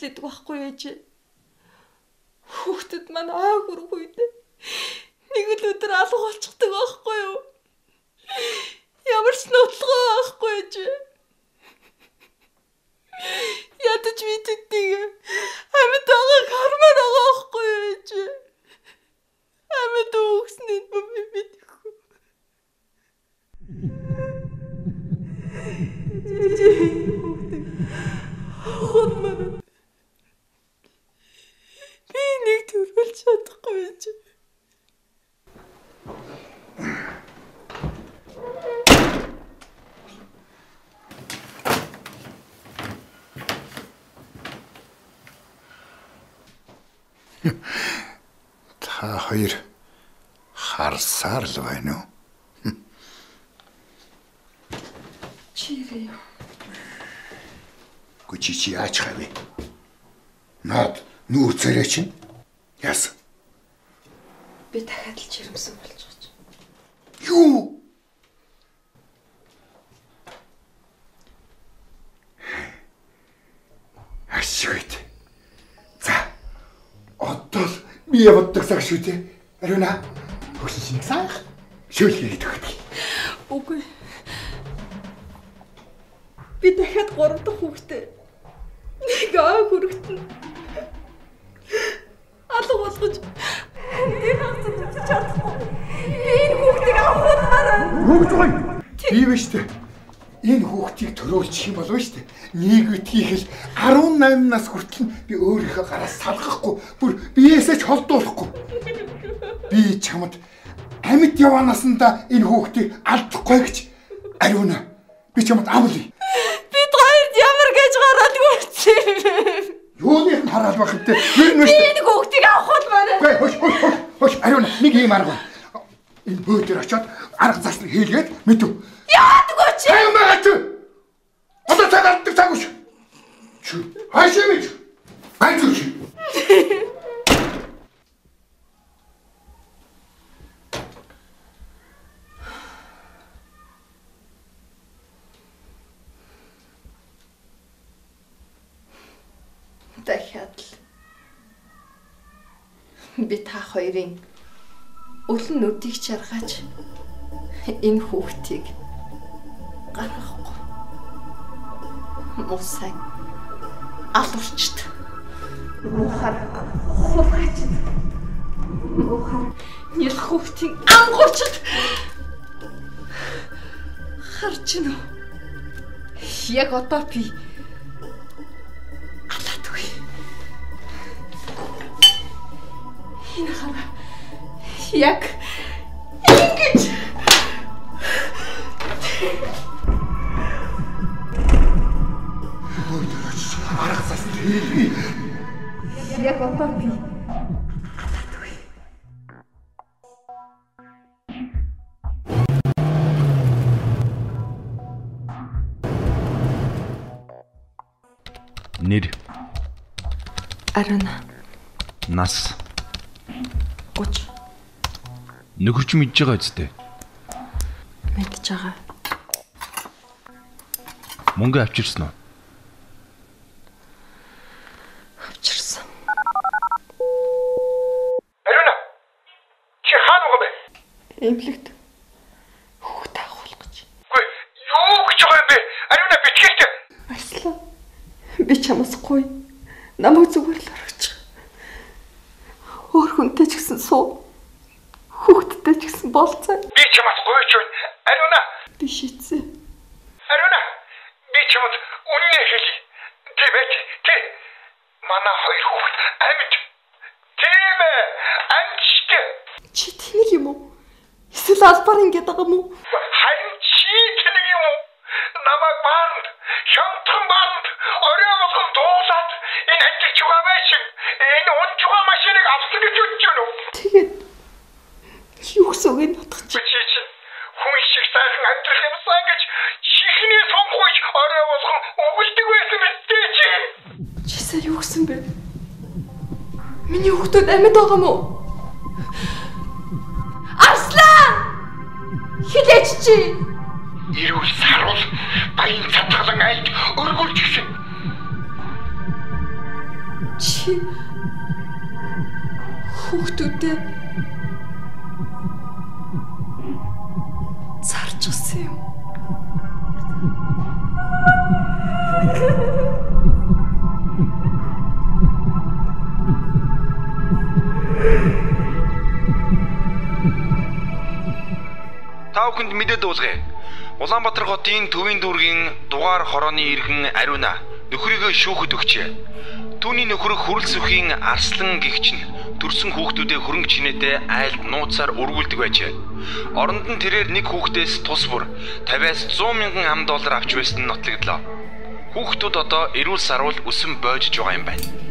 идэг байхгүй ээж. Хүүхдэд маань аа хүрэх үед нэг л өдөр алга болчихдаг байхгүй юу? Ямар ч нотлогоо байхгүй ээж. Ядаж мэддэг. Амьд байгааг хармаар байгаа байхгүй юу ээж? Амьд өгснээ мэдхгүй. Хонмор. Би нэг төрүүлж чадахгүй ээж. Та хоёр харсаар л байна уу? Чирээ. Чи яаж хавь? Наад нүүр царай чинь яасан? Би дахиад л жирэмсэн болж байгаа ч. Юу? Ашигт. За. Одоо л би явдаг цаг шүү дээ. Ариуна. Хөөс шинэ сан. Шүлхийгээд өгдөг. Үгүй. Би дахиад 3 дахь хүүхдээ нэг хүрэгтэн алга болгож энэ хавцад үзэж чадахгүй. Би энэ хүүхдийг авахаар Хөөж байгаа. Тийм ээ штэ. Энэ хүүхдийг төрөөлчих юм болов штэ. Нэг үтгийхэл 18 нас хүртэл би өөрийнхөө гараас салгахгүй, бүр биеэсээ ч холдуулахгүй. Би чамд амьд яваа наснда энэ хүүхдийг алдахгүй гэж Ариуна. Би чамд амлая. Бид хоёрд ямар гэж гараад гүрцээ. Юуныг хараал байх вэ? Би энэ хүүхдийг авах байна. Хөөш Ариуна нэг юм арга. Энэ бөөдөр очиод арга зарсан хийлгээд мэдв. Яадгүй чи. Аймагт. Одоо цагаатдаг цаг үш. Чи хашимж. Айдууч. Дахиад л би та хоёрын өлөн нүдийг чаргаач энэ хүүхдийг гаргахгүй. Мусай алуурчд. Мухар хулгайчд. Мухар нэр хүүхдийг ангуучд. Харж гинэ. Яг одоо би энэ хараа яг ингэж арга зарсан хийлгээ. Яг одоо би нэр Ариуна. Нас 30. Нөхөрч мэдж байгаа үстэй. Мэдж байгаа. Мөнгө авчирсан уу? Авчирсан. Ариуна. Чи хаана байгаа бэ? Эмнэлэгт хүүхдээ авах гэж. Үгүй юу гэж байгаа юм бэ? Ариуна бичгээтэй. Арслан. Би чамаас гоё. Намайг зүгээр л орхиж. Өөр хүнтэй ч гэсэн суу. Хүүхдтэй ч гэсэн болцоо. Би чамаас гойж байна. Ариуна. Би шийдсэн. Ариуна. Би чамд үнэн хэлье. Тийм ээ. Тэ. Манай хоёр хүүхд амьд. Тийм ээ. Амьдчтэй. Чи тэнэг юм уу? Эсвэл албаар ингэж байгаа юм уу? Харин чи тэнэг юм уу? Намайг банд, шамтхан банд, орой болгон дуулаад энэ ажиж байгаа байж. Энэ унж байгаа машиныг авсан гэж үтж байна уу? Тэгээд юу гэсэн үг энэ утгач? Чи хүн шиг сайхан амьдрах юмсан гэж чихний сонгож орой болгон өгөлдөг байсан мэт чи. Чи сая юу гэсэн бэ? Миний хүүхдүүд амьд байгаа юм уу? Арслан! Хилээч чи! Ирүүл саруул баян цатгалан айлд өргүүлж гисэн. Чи хүүхдүүдээ зарчихсан юм. Та бүхэнд мэдээд дуусгая. Улаанбаатар хотын Төвийн дүүргийн дугаар хорооны иргэн Ариуна нөхрийгөө шүүхэд өгчээ. Түүний нөхөр хүрэл сүхийн Арслан гэгч нь төрсөн хүүхдүүдээ хөрөнгө чинээдээ айлд нууцаар өргүүлдэг байжээ. Оронд нь тэрээр нэг хүүхдээс тус бүр 50-аас 100 мянган ам доллар авч байсан нь нотлогдлоо. Хүүхдүүд одоо эрүүл сарвал өсөн боожж байгаа юм байна.